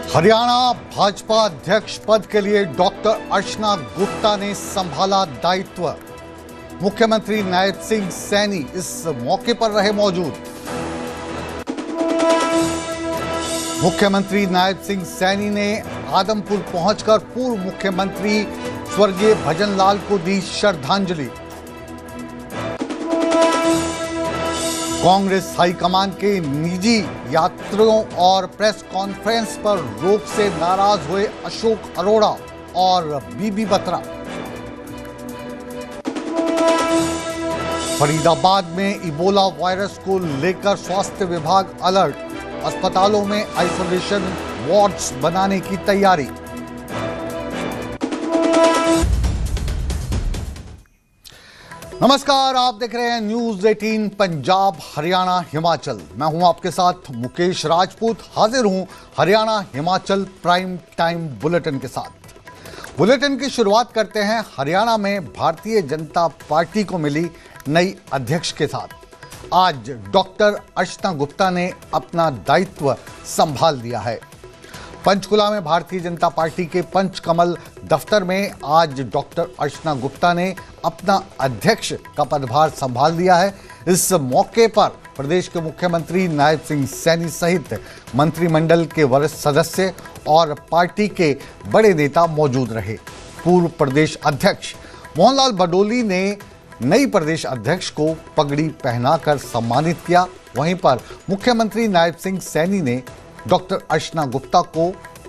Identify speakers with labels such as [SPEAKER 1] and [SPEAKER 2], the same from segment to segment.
[SPEAKER 1] हरियाणा भाजपा अध्यक्ष पद के लिए डॉक्टर अर्चना गुप्ता ने संभाला दायित्व। मुख्यमंत्री नायब सिंह सैनी इस मौके पर रहे मौजूद। मुख्यमंत्री नायब सिंह सैनी ने आदमपुर पहुंचकर पूर्व मुख्यमंत्री स्वर्गीय भजनलाल को दी श्रद्धांजलि। कांग्रेस हाईकमान के निजी यात्रियों और प्रेस कॉन्फ्रेंस पर रोक से नाराज हुए अशोक अरोड़ा और बीबी बत्रा। फरीदाबाद में इबोला वायरस को लेकर स्वास्थ्य विभाग अलर्ट। अस्पतालों में आइसोलेशन वार्ड्स बनाने की तैयारी। नमस्कार, आप देख रहे हैं न्यूज 18 पंजाब हरियाणा हिमाचल। मैं हूं आपके साथ मुकेश राजपूत। हाजिर हूं Haryana Himachal prime time bulletin के साथ। बुलेटिन की शुरुआत करते हैं हरियाणा में भारतीय जनता पार्टी को मिली नई अध्यक्ष के साथ। आज डॉक्टर अर्चना गुप्ता ने अपना दायित्व संभाल लिया है। पंचकुला में भारतीय जनता पार्टी के पंचकमल दफ्तर में आज डॉक्टर अर्चना गुप्ता ने अपना अध्यक्ष का पदभार संभाल लिया है। इस मौके पर प्रदेश के मुख्यमंत्री नायब सिंह सैनी सहित मंत्रिमंडल के वरिष्ठ सदस्य और पार्टी के बड़े नेता मौजूद रहे। पूर्व प्रदेश अध्यक्ष मोहनलाल बडोली ने नई प्रदेश अध्यक्ष को पगड़ी पहनाकर सम्मानित किया। वहीं पर मुख्यमंत्री नायब सिंह सैनी ने डॉक्टर अर्चना गुप्ता को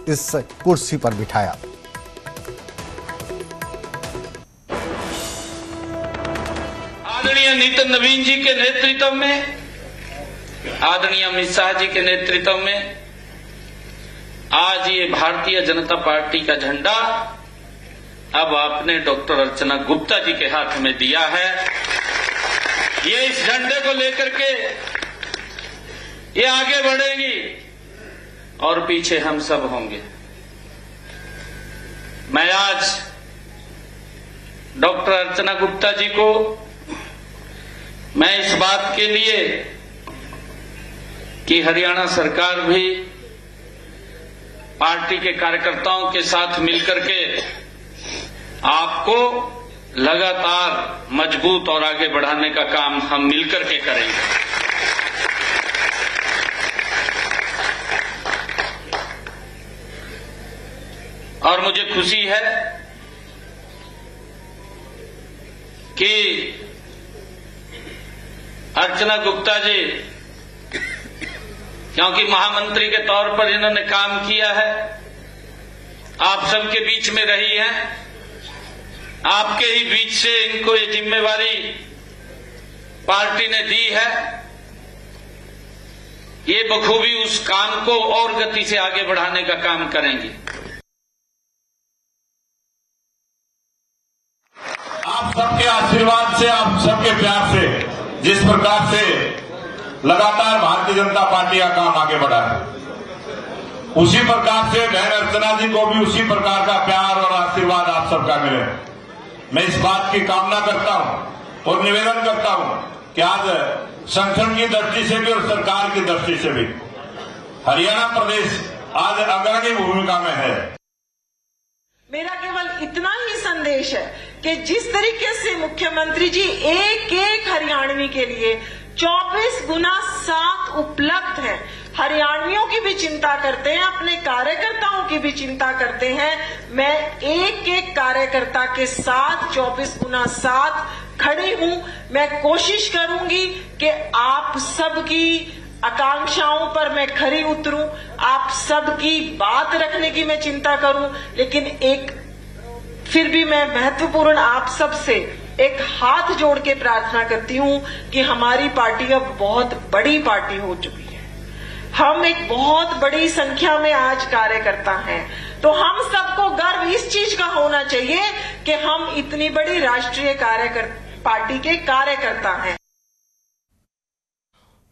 [SPEAKER 1] इस कुर्सी पर बिठाया।
[SPEAKER 2] आदरणीय नितिन नवीन जी के नेतृत्व में, आदरणीय अमित शाह जी के नेतृत्व में आज ये भारतीय जनता पार्टी का झंडा अब आपने डॉक्टर अर्चना गुप्ता जी के हाथ में दिया है। ये इस झंडे को लेकर के ये आगे बढ़ेगी और पीछे हम सब होंगे। मैं आज डॉक्टर अर्चना गुप्ता जी को मैं इस बात के लिए कि हरियाणा सरकार भी पार्टी के कार्यकर्ताओं के साथ मिलकर के आपको लगातार मजबूत और आगे बढ़ाने का काम हम मिलकर के करेंगे। और मुझे खुशी है कि अर्चना गुप्ता जी, क्योंकि महामंत्री के तौर पर इन्होंने काम किया है, आप सबके बीच में रही हैं, आपके ही बीच से इनको ये जिम्मेवारी पार्टी ने दी है। ये बखूबी उस काम को और गति से आगे बढ़ाने का काम करेंगी।
[SPEAKER 3] आप सबके आशीर्वाद से, आप सबके प्यार से, जिस प्रकार से लगातार भारतीय जनता पार्टी का काम आगे बढ़ा है, उसी प्रकार से बहन अर्चना जी को भी उसी प्रकार का प्यार और आशीर्वाद आप सबका मिले। मैं इस बात की कामना करता हूं और निवेदन करता हूं कि आज संगठन की दृष्टि से भी और सरकार की दृष्टि से भी हरियाणा प्रदेश आज अग्रणी भूमिका में है।
[SPEAKER 4] मेरा केवल इतना ही संदेश है कि जिस तरीके से मुख्यमंत्री जी एक एक हरियाणवी के लिए 24x7 उपलब्ध है, हरियाणवियों की भी चिंता करते हैं, अपने कार्यकर्ताओं की भी चिंता करते हैं। मैं एक एक कार्यकर्ता के साथ 24x7 खड़ी हूं। मैं कोशिश करूंगी कि आप सबकी आकांक्षाओं पर मैं खरी उतरूं, आप सबकी बात रखने की मैं चिंता करूं, लेकिन एक फिर भी मैं महत्वपूर्ण आप सबसे एक हाथ जोड़ के प्रार्थना करती हूं कि हमारी पार्टी अब बहुत बड़ी पार्टी हो चुकी है। हम एक बहुत बड़ी संख्या में आज कार्यकर्ता हैं, तो हम सबको गर्व इस चीज का होना चाहिए कि हम इतनी बड़ी राष्ट्रीय पार्टी के कार्यकर्ता हैं।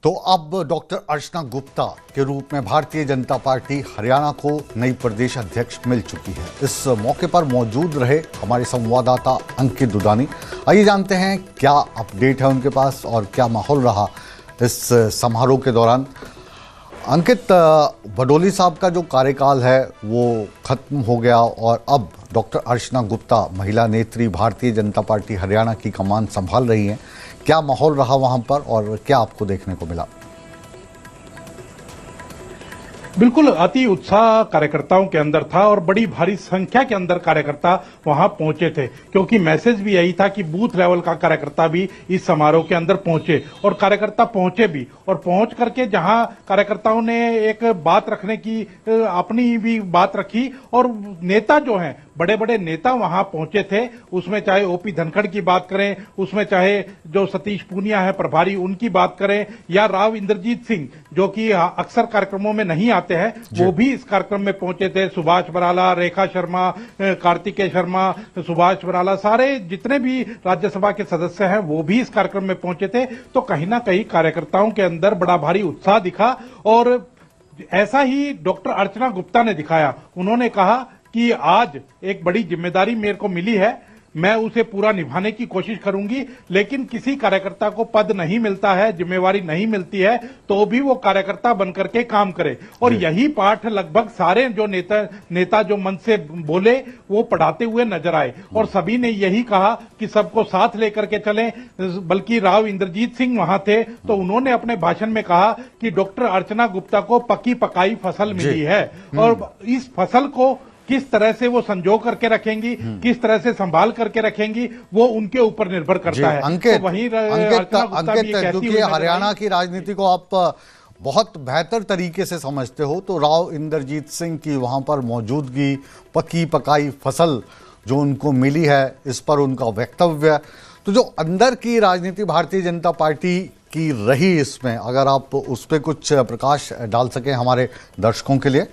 [SPEAKER 1] तो अब डॉक्टर अर्चना गुप्ता के रूप में भारतीय जनता पार्टी हरियाणा को नई प्रदेश अध्यक्ष मिल चुकी है। इस मौके पर मौजूद रहे हमारे संवाददाता अंकित दुदानी। आइए जानते हैं क्या अपडेट है उनके पास और क्या माहौल रहा इस समारोह के दौरान। अंकित, बडोली साहब का जो कार्यकाल है वो खत्म हो गया और अब डॉक्टर अर्चना गुप्ता, महिला नेत्री, भारतीय जनता पार्टी हरियाणा की कमान संभाल रही हैं। क्या माहौल रहा वहां पर और क्या आपको देखने को मिला?
[SPEAKER 5] बिल्कुल अति उत्साह कार्यकर्ताओं के अंदर था और बड़ी भारी संख्या के अंदर कार्यकर्ता वहां पहुंचे थे, क्योंकि मैसेज भी यही था कि बूथ लेवल का कार्यकर्ता भी इस समारोह के अंदर पहुंचे और कार्यकर्ता पहुंचे भी। और पहुंच करके जहां कार्यकर्ताओं ने एक बात रखने की अपनी भी बात रखी और नेता जो हैं, बड़े बड़े नेता वहां पहुंचे थे, उसमें चाहे ओपी धनखड़ की बात करें, उसमें चाहे जो सतीश पूनिया है प्रभारी उनकी बात करें, या राव इंद्रजीत सिंह जो कि अक्सर कार्यक्रमों में नहीं आते हैं, वो भी इस कार्यक्रम में पहुंचे थे। सुभाष बराला, रेखा शर्मा, कार्तिकेय शर्मा, सुभाष बराला, सारे जितने भी राज्यसभा के सदस्य हैं वो भी इस कार्यक्रम में पहुंचे थे। तो कहीं ना कहीं कार्यकर्ताओं के अंदर बड़ा भारी उत्साह दिखा और ऐसा ही डॉक्टर अर्चना गुप्ता ने दिखाया। उन्होंने कहा कि आज एक बड़ी जिम्मेदारी मेरे को मिली है, मैं उसे पूरा निभाने की कोशिश करूंगी, लेकिन किसी कार्यकर्ता को पद नहीं मिलता है, जिम्मेवारी नहीं मिलती है, तो भी वो कार्यकर्ता बनकर के काम करे। और यही पाठ लगभग सारे जो नेता जो मन से बोले वो पढ़ाते हुए नजर आए और सभी ने यही कहा कि सबको साथ लेकर के चलें। बल्कि राव इंद्रजीत सिंह वहां थे तो उन्होंने अपने भाषण में कहा कि डॉक्टर अर्चना गुप्ता को पकी पकाई फसल मिली है और इस फसल को किस तरह से वो संजो करके रखेंगी, किस तरह से संभाल करके रखेंगी, वो उनके ऊपर निर्भर करता है।
[SPEAKER 1] अंकित,
[SPEAKER 5] तो वहीं
[SPEAKER 1] क्योंकि हरियाणा की राजनीति को आप बहुत बेहतर तरीके से समझते हो, तो राव इंद्रजीत सिंह की वहां पर मौजूदगी, पकी पकाई फसल जो उनको मिली है, इस पर उनका वक्तव्य, तो जो अंदर की राजनीति भारतीय जनता पार्टी की रही, इसमें अगर आप उस पर कुछ प्रकाश डाल सके हमारे दर्शकों के लिए।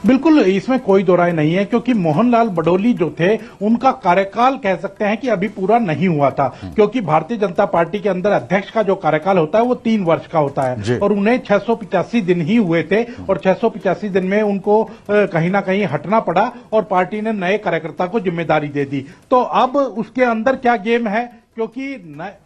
[SPEAKER 5] बिल्कुल, इसमें कोई दो राय नहीं है, क्योंकि मोहनलाल बडोली जो थे उनका कार्यकाल कह सकते हैं कि अभी पूरा नहीं हुआ था, क्योंकि भारतीय जनता पार्टी के अंदर अध्यक्ष का जो कार्यकाल होता है वो 3 वर्ष का होता है और उन्हें 685 दिन ही हुए थे और 685 दिन में उनको कहीं ना कहीं हटना पड़ा और पार्टी ने नए कार्यकर्ता को जिम्मेदारी दे दी। तो अब उसके अंदर क्या गेम है, क्योंकि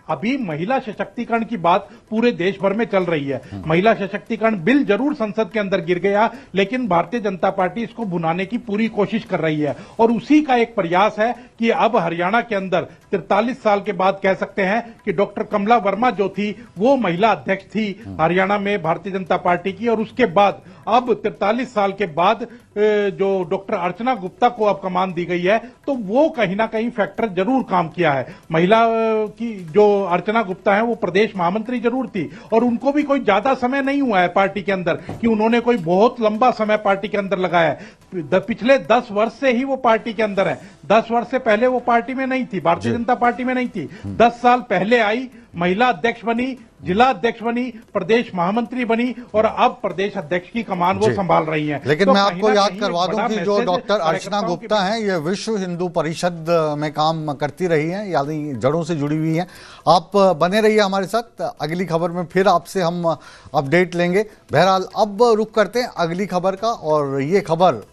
[SPEAKER 5] अभी महिला सशक्तिकरण की बात पूरे देश भर में चल रही है। महिला सशक्तिकरण बिल जरूर संसद के अंदर गिर गया, लेकिन भारतीय जनता पार्टी इसको भुनाने की पूरी कोशिश कर रही है और उसी का एक प्रयास है कि अब हरियाणा के अंदर 43 साल के बाद कह सकते हैं कि डॉक्टर कमला वर्मा जो थी वो महिला अध्यक्ष थी हरियाणा में भारतीय जनता पार्टी की, और उसके बाद अब 43 साल के बाद जो डॉक्टर अर्चना गुप्ता को अब कमान दी गई है, तो वो कहीं ना कहीं फैक्टर जरूर काम किया है। महिला की जो अर्चना गुप्ता है वो प्रदेश महामंत्री जरूर थी और उनको भी कोई ज्यादा समय नहीं हुआ है पार्टी के अंदर कि उन्होंने कोई बहुत लंबा समय पार्टी के अंदर लगाया है। पिछले 10 वर्ष से ही वो पार्टी के अंदर है। 10 वर्ष से पहले वो पार्टी में नहीं थी, भारतीय जनता पार्टी में नहीं थी। 10 साल पहले आई, महिला अध्यक्ष बनी, जिला अध्यक्ष बनी, प्रदेश महामंत्री बनी और अब प्रदेश अध्यक्ष की कमान वो संभाल रही हैं।
[SPEAKER 1] लेकिन तो मैं आपको याद करवा दूं कि जो डॉक्टर अर्चना गुप्ता हैं ये विश्व हिंदू परिषद में काम करती रही हैं, यानी जड़ों से जुड़ी हुई हैं। आप बने रहिए हमारे साथ, अगली खबर में फिर आपसे हम अपडेट लेंगे। बहरहाल अब रुख करते हैं अगली खबर का, और ये खबर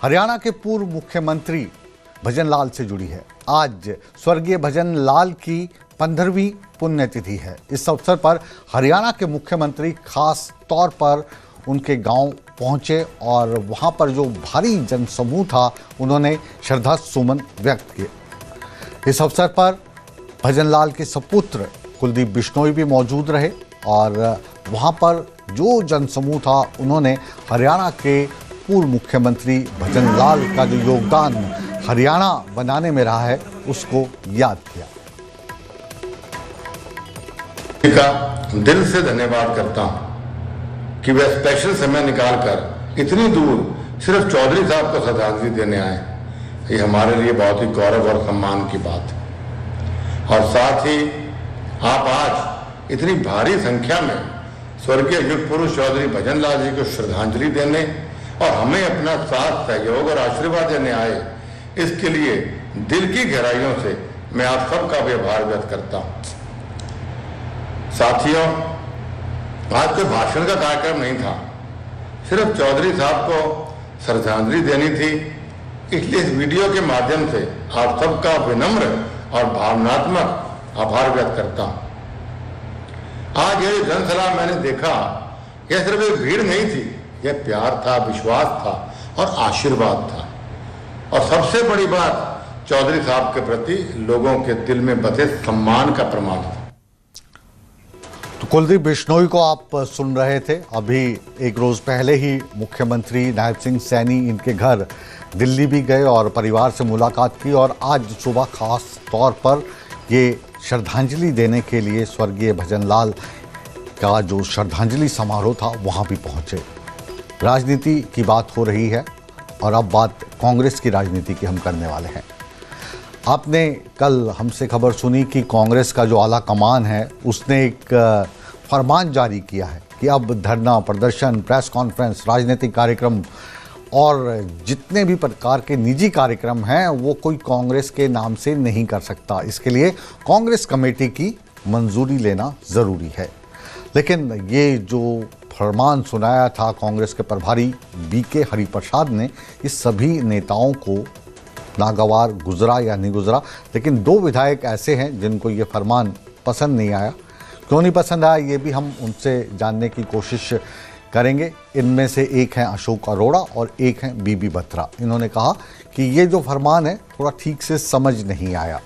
[SPEAKER 1] हरियाणा के पूर्व मुख्यमंत्री भजन लाल से जुड़ी है। आज स्वर्गीय भजन लाल की 15वीं पुण्यतिथि है। इस अवसर पर हरियाणा के मुख्यमंत्री खास तौर पर उनके गांव पहुंचे और वहां पर जो भारी जनसमूह था उन्होंने श्रद्धा सुमन व्यक्त किए। इस अवसर पर भजन लाल के सपुत्र कुलदीप बिश्नोई भी मौजूद रहे और वहां पर जो जनसमूह था उन्होंने हरियाणा के पूर्व मुख्यमंत्री भजन लाल का जो योगदान हरियाणा बनाने में रहा है उसको याद किया।
[SPEAKER 6] का दिल से धन्यवाद करता हूं कि वे स्पेशल समय निकालकर इतनी दूर सिर्फ चौधरी साहब को श्रद्धांजलि देने आए। ये हमारे लिए बहुत ही गौरव और सम्मान की बात है। और साथ ही आप आज इतनी भारी संख्या में स्वर्गीय युग पुरुष चौधरी भजन लाल जी को श्रद्धांजलि देने और हमें अपना साथ, सहयोग और आशीर्वाद देने आए, इसके लिए दिल की गहराइयों से मैं आप सबका भी आभार व्यक्त करता हूं। साथियों, आज कोई भाषण का कार्यक्रम नहीं था, सिर्फ चौधरी साहब को श्रद्धांजलि देनी थी। इसलिए इस वीडियो के माध्यम से आप सबका विनम्र और भावनात्मक आभार व्यक्त करता हूं। आज ये जनसभा मैंने देखा, यह सिर्फ एक भीड़ नहीं थी, यह प्यार था, विश्वास था और आशीर्वाद था। और सबसे बड़ी बात, चौधरी साहब के प्रति लोगों के दिल में बसे सम्मान का प्रमाण था।
[SPEAKER 1] तो कुलदीप बिश्नोई को आप सुन रहे थे। अभी एक रोज पहले ही मुख्यमंत्री नायब सिंह सैनी इनके घर दिल्ली भी गए और परिवार से मुलाकात की, और आज सुबह खास तौर पर ये श्रद्धांजलि देने के लिए स्वर्गीय भजनलाल का जो श्रद्धांजलि समारोह था वहाँ भी पहुँचे। राजनीति की बात हो रही है और अब बात कांग्रेस की राजनीति की हम करने वाले हैं। आपने कल हमसे खबर सुनी कि कांग्रेस का जो आला कमान है उसने एक फरमान जारी किया है कि अब धरना, प्रदर्शन, प्रेस कॉन्फ्रेंस, राजनीतिक कार्यक्रम और जितने भी प्रकार के निजी कार्यक्रम हैं वो कोई कांग्रेस के नाम से नहीं कर सकता। इसके लिए कांग्रेस कमेटी की मंजूरी लेना ज़रूरी है। लेकिन ये जो फरमान सुनाया था कांग्रेस के प्रभारी बीके हरिप्रसाद ने, इस सभी नेताओं को नागवार गुजरा या नहीं गुजरा। लेकिन दो विधायक ऐसे हैं जिनको ये फरमान पसंद नहीं आया। क्यों नहीं पसंद आया ये भी हम उनसे जानने की कोशिश करेंगे। इनमें से एक हैं अशोक अरोड़ा और एक हैं बीबी बत्रा। इन्होंने कहा कि ये जो फरमान है थोड़ा ठीक से समझ नहीं आया।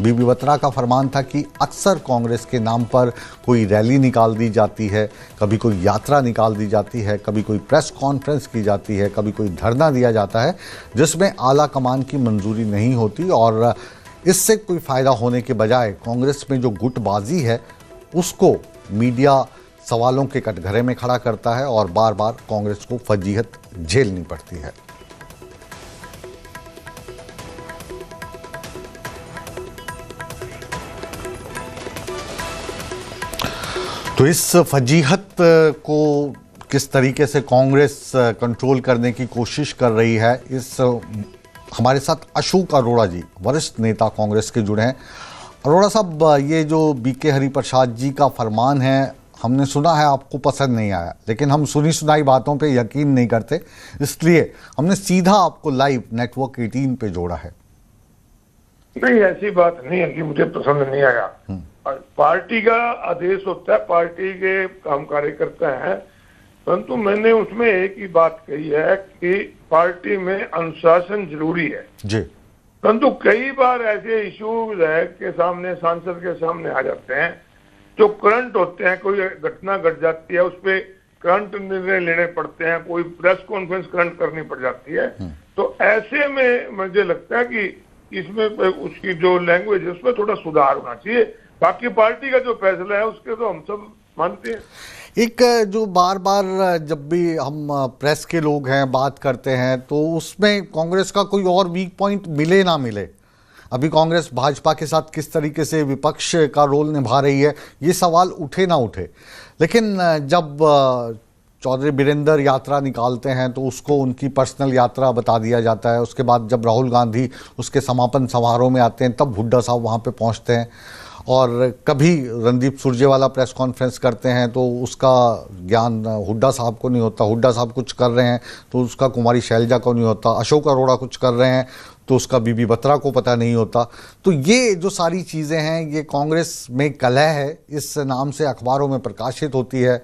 [SPEAKER 1] बीबी बत्रा का फरमान था कि अक्सर कांग्रेस के नाम पर कोई रैली निकाल दी जाती है, कभी कोई यात्रा निकाल दी जाती है, कभी कोई प्रेस कॉन्फ्रेंस की जाती है, कभी कोई धरना दिया जाता है जिसमें आला कमान की मंजूरी नहीं होती, और इससे कोई फ़ायदा होने के बजाय कांग्रेस में जो गुटबाजी है उसको मीडिया सवालों के कटघरे में खड़ा करता है और बार बार कांग्रेस को फजीहत झेलनी पड़ती है। तो इस फजीहत को किस तरीके से कांग्रेस कंट्रोल करने की कोशिश कर रही है, इस हमारे साथ अशोक अरोड़ा जी, वरिष्ठ नेता कांग्रेस के जुड़े हैं। अरोड़ा साहब, ये जो बीके हरिप्रसाद जी का फरमान है, हमने सुना है आपको पसंद नहीं आया, लेकिन हम सुनी सुनाई बातों पे यकीन नहीं करते, इसलिए हमने सीधा आपको लाइव नेटवर्क 18 पे जोड़ा है।
[SPEAKER 7] नहीं, ऐसी बात नहीं है कि मुझे पसंद नहीं आया। पार्टी का आदेश होता है, पार्टी के काम कार्यकर्ता हैं, परंतु मैंने उसमें एक ही बात कही है कि पार्टी में अनुशासन जरूरी है
[SPEAKER 1] जी।
[SPEAKER 7] परंतु कई बार ऐसे इश्यूज है के सामने, सांसद के सामने आ जाते हैं जो करंट होते हैं। कोई घटना घट जाती है, उस पर करंट निर्णय लेने पड़ते हैं, कोई प्रेस कॉन्फ्रेंस करंट करनी पड़ जाती है। तो ऐसे में मुझे लगता है कि इसमें उसकी जो लैंग्वेज है उसमें थोड़ा सुधार होना चाहिए। बाकी पार्टी का जो फैसला है उसके तो हम सब मानते हैं।
[SPEAKER 1] एक जो बार बार जब भी हम प्रेस के लोग हैं बात करते हैं तो उसमें कांग्रेस का कोई और वीक पॉइंट मिले ना मिले, अभी कांग्रेस भाजपा के साथ किस तरीके से विपक्ष का रोल निभा रही है, ये सवाल उठे ना उठे, लेकिन जब चौधरी बीरेंद्र यात्रा निकालते हैं तो उसको उनकी पर्सनल यात्रा बता दिया जाता है। उसके बाद जब राहुल गांधी उसके समापन समारोह में आते हैं तब हुड्डा साहब वहाँ पे पहुँचते हैं, और कभी रणदीप सुरजेवाला प्रेस कॉन्फ्रेंस करते हैं तो उसका ज्ञान हुड्डा साहब को नहीं होता, हुड्डा साहब कुछ कर रहे हैं तो उसका कुमारी शैलजा को नहीं होता, अशोक अरोड़ा कुछ कर रहे हैं तो उसका बीबी बत्रा को पता नहीं होता। तो ये जो सारी चीज़ें हैं ये कांग्रेस में कलह है, इस नाम से अखबारों में प्रकाशित होती है,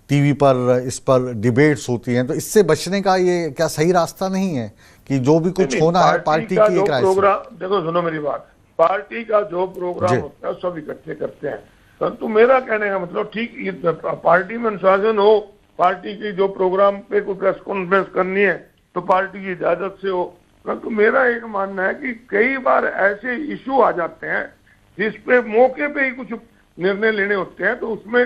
[SPEAKER 1] टीवी पर इस पर डिबेट्स होती हैं। तो इससे बचने का ये क्या सही रास्ता नहीं है कि जो भी कुछ होना है पार्टी की एक
[SPEAKER 7] प्रोग्राम, देखो सुनो मेरी बात, पार्टी का जो प्रोग्राम होता है सब इकट्ठे करते हैं, परंतु मेरा कहने का मतलब ठीक पार्टी में अनुशासन हो, पार्टी की जो प्रोग्राम पे कोई प्रेस कॉन्फ्रेंस करनी है तो पार्टी की इजाजत से हो। परंतु मेरा एक मानना है कि कई बार ऐसे इशू आ जाते हैं जिसपे मौके पे ही कुछ निर्णय लेने होते हैं, तो उसमें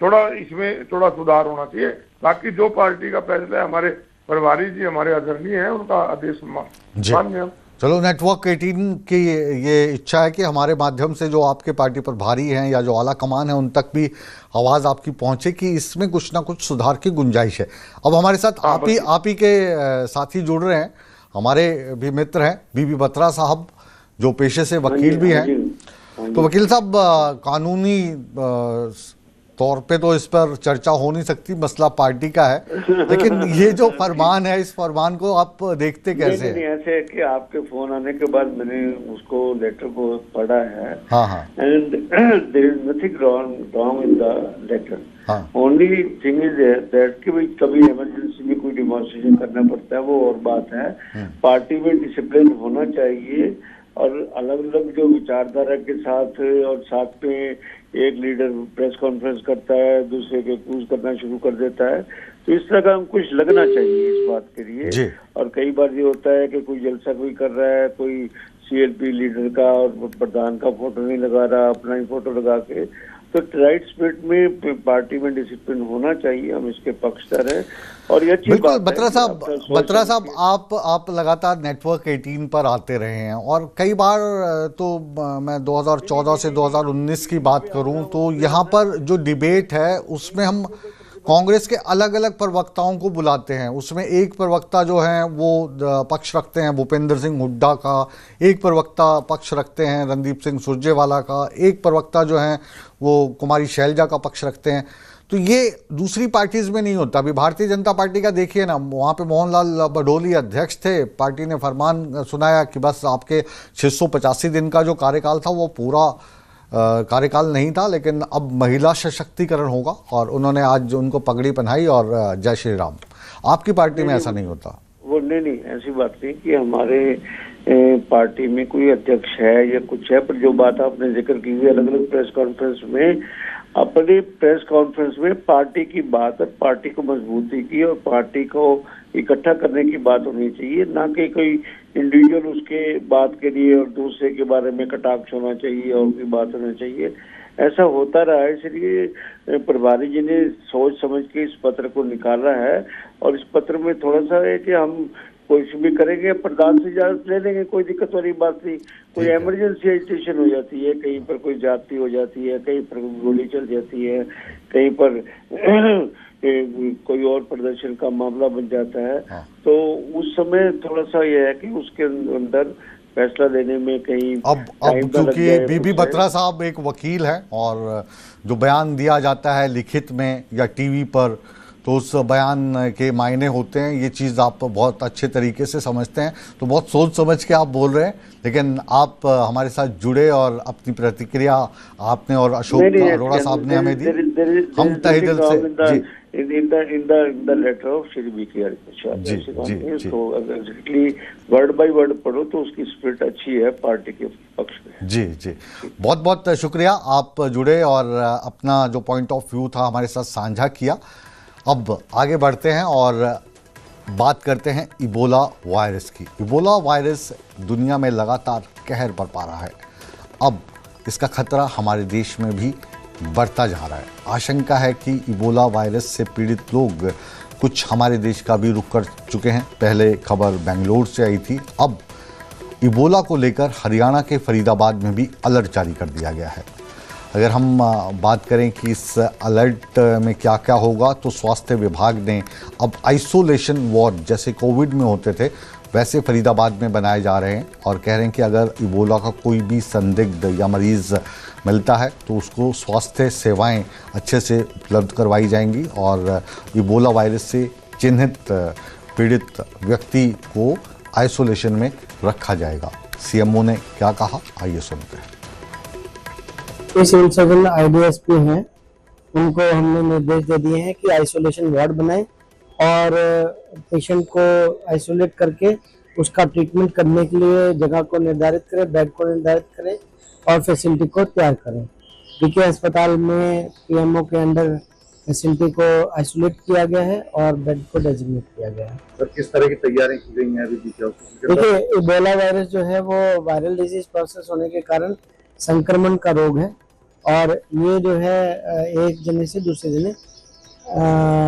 [SPEAKER 7] इसमें थोड़ा सुधार होना चाहिए। बाकी जो पार्टी का फैसला है, हमारे प्रभारी जी हमारे आदरणीय हैं, उनका आदेश मान्य हम।
[SPEAKER 1] चलो, नेटवर्क 18 की ये इच्छा है कि हमारे माध्यम से जो आपके पार्टी प्रभारी हैं या जो आला कमान है उन तक भी आवाज़ आपकी पहुंचे कि इसमें कुछ ना कुछ सुधार की गुंजाइश है। अब हमारे साथ आप ही के साथी जुड़ रहे हैं, हमारे भी मित्र हैं बीबी बत्रा साहब जो पेशे से वकील भी हैं। तो वकील साहब, कानूनी तौर पे तो इस पर चर्चा हो नहीं सकती, मसला पार्टी का है, लेकिन ये जो फरमान है, इस फरमान को आप देखते कैसे
[SPEAKER 8] नहीं, ऐसे है कि आपके फोन आने के बाद मैंने उसको लेटर को पढ़ा है।
[SPEAKER 1] हाँ हाँ,
[SPEAKER 8] and there is nothing wrong in the letter.
[SPEAKER 1] हाँ,
[SPEAKER 8] ओनली थिंग इज दैट कि भाई कभी इमरजेंसी में कोई डिमॉन्स्ट्रेशन करना पड़ता है, वो और बात है। पार्टी में डिसिप्लिन होना चाहिए और अलग अलग जो विचारधारा के साथ, और साथ में एक लीडर प्रेस कॉन्फ्रेंस करता है, दूसरे के एक्यूज करना शुरू कर देता है, तो इस तरह का कुछ लगना चाहिए इस बात के लिए। और कई बार ये होता है कि कोई जलसा कोई कर रहा है, कोई सीएलपी लीडर का और प्रधान का फोटो नहीं लगा रहा, अपना ही फोटो लगा के, तो राइट स्पिरिट में पार्टी में डिसिप्लिन होना चाहिए, हम इसके पक्षधर हैं। और ये अच्छी
[SPEAKER 1] बिल्कुल।
[SPEAKER 8] बात
[SPEAKER 1] बत्रा साहब, आप लगातार नेटवर्क 18 पर आते रहे हैं, और कई बार तो मैं 2014 से 2019 की बात करूं तो यहाँ पर जो डिबेट है उसमें हम कांग्रेस के अलग अलग प्रवक्ताओं को बुलाते हैं। उसमें एक प्रवक्ता जो है वो पक्ष रखते हैं भूपेंद्र सिंह हुड्डा का, एक प्रवक्ता पक्ष रखते हैं रणदीप सिंह सुरजेवाला का, एक प्रवक्ता जो है वो कुमारी शैलजा का पक्ष रखते हैं। तो ये दूसरी पार्टीज में नहीं होता। अभी भारतीय जनता पार्टी का देखिए ना, वहाँ पे मोहनलाल बडोली अध्यक्ष थे, पार्टी ने फरमान सुनाया कि बस आपके 685 दिन का जो कार्यकाल था वो पूरा कार्यकाल नहीं था, लेकिन अब महिला सशक्तिकरण होगा, और उन्होंने आज उनको पगड़ी पहनाई और जय श्री राम। आपकी पार्टी में ऐसा नहीं होता?
[SPEAKER 8] वो नहीं, ऐसी बात नहीं कि हमारे पार्टी में कोई अध्यक्ष है या कुछ है, पर जो बात आपने जिक्र की है अलग अलग प्रेस कॉन्फ्रेंस में, अपनी प्रेस कॉन्फ्रेंस में पार्टी की बात और पार्टी को मजबूती की और पार्टी को इकट्ठा करने की बात होनी चाहिए, ना कि कोई इंडिविजुअल उसके बात के लिए और दूसरे के बारे में कटाक्ष होना चाहिए और कोई बात होना चाहिए। ऐसा होता रहा है, इसलिए प्रभारी जी ने सोच समझ के इस पत्र को निकाला है। और इस पत्र में थोड़ा सा है कि हम कुछ भी करेंगे, प्रधान से इजाजत ले लेंगे, कोई दिक्कत वाली बात नहीं। कोई इमरजेंसी एजिटेशन हो जाती है, कहीं पर कोई जाति हो जाती है, कहीं पर गोली चल जाती है, कहीं पर कोई और प्रदर्शन का मामला बन जाता है, तो उस समय थोड़ा सा यह है कि उसके अंदर फैसला लेने में कहीं
[SPEAKER 1] अब क्योंकि बीबी बत्रा साहब एक वकील है, और जो बयान दिया जाता है लिखित में या टीवी पर, तो उस बयान के मायने होते हैं। ये चीज़ आप बहुत अच्छे तरीके से समझते हैं, तो बहुत सोच समझ के आप बोल रहे हैं। लेकिन आप हमारे साथ जुड़े और अपनी प्रतिक्रिया आपने और अशोक अरोड़ा साहब ने हमें दी, हम तहे दिल से
[SPEAKER 8] in the letter of Shri BK exactly word by word पढ़ो तो उसकी स्पिरिट अच्छी है पार्टी के पक्ष में।
[SPEAKER 1] जी जी, बहुत बहुत शुक्रिया, आप जुड़े और अपना जो पॉइंट ऑफ व्यू था हमारे साथ साझा किया। अब आगे बढ़ते हैं और बात करते हैं इबोला वायरस की। इबोला वायरस दुनिया में लगातार कहर बरपा रहा है। अब इसका खतरा हमारे देश में भी बढ़ता जा रहा है। आशंका है कि इबोला वायरस से पीड़ित लोग कुछ हमारे देश का भी रुख कर चुके हैं। पहले खबर बेंगलोर से आई थी, अब इबोला को लेकर हरियाणा के फरीदाबाद में भी अलर्ट जारी कर दिया गया है। अगर हम बात करें कि इस अलर्ट में क्या क्या होगा, तो स्वास्थ्य विभाग ने अब आइसोलेशन वार्ड जैसे कोविड में होते थे वैसे फरीदाबाद में बनाए जा रहे हैं, और कह रहे हैं कि अगर इबोला का कोई भी संदिग्ध या मरीज़ मिलता है तो उसको स्वास्थ्य सेवाएं अच्छे से उपलब्ध करवाई जाएंगी, और इबोला वायरस से चिन्हित पीड़ित व्यक्ति को आइसोलेशन में रखा जाएगा। सीएमओ ने क्या कहा, आइए सुनते हैं।
[SPEAKER 9] सिविल सर्जन आईडीएसपी हैं, उनको हमने निर्देश दे दिए हैं कि आइसोलेशन वार्ड बनाएं और पेशेंट को आइसोलेट करके उसका ट्रीटमेंट करने के लिए जगह को निर्धारित करें, बेड को निर्धारित करें और फैसिलिटी को तैयार करें। बीके अस्पताल में पीएमओ के अंडर फैसिलिटी को आइसोलेट किया गया है और बेड को डेजिग्नेट किया गया है।
[SPEAKER 10] सर, किस तरह की तैयारी की गई है अभी?
[SPEAKER 9] देखिए, इबोला वायरस जो है वो वायरल डिजीज प्रोसेस होने के कारण संक्रमण का रोग है, और ये जो है एक जने से दूसरे जने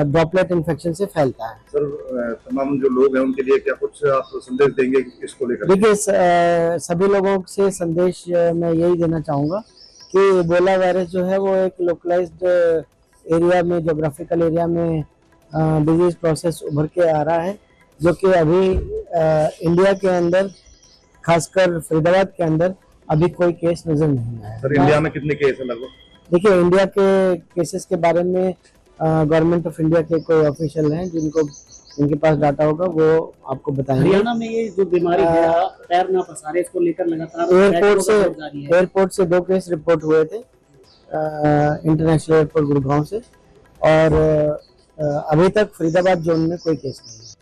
[SPEAKER 9] ड्रॉपलेट इन्फेक्शन से फैलता है।
[SPEAKER 10] सर, तमाम जो लोग हैं उनके लिए क्या कुछ आप संदेश देंगे इसको लेकर?
[SPEAKER 9] देखिए, सभी लोगों से संदेश मैं यही देना चाहूँगा कि इबोला वायरस जो है वो एक लोकलाइज्ड एरिया में, जोग्राफिकल एरिया में डिजीज प्रोसेस उभर के आ रहा है, जो कि अभी इंडिया के अंदर, खासकर फरीदाबाद के अंदर अभी कोई केस नजर नहीं आया।
[SPEAKER 10] सर, इंडिया में कितने केस है लगभग?
[SPEAKER 9] देखिए, इंडिया के केसेस के बारे में गवर्नमेंट ऑफ इंडिया के कोई ऑफिशियल हैं जिनके पास डाटा होगा वो आपको बताएंगे।
[SPEAKER 11] हरियाणा में ये जो बीमारी है पैर ना पसारे, इसको लेकर लगातार
[SPEAKER 9] एयरपोर्ट से 2 केस रिपोर्ट हुए थे इंटरनेशनल एयरपोर्ट गुड़गांव से, और अभी तक फरीदाबाद जोन में कोई केस नहीं है।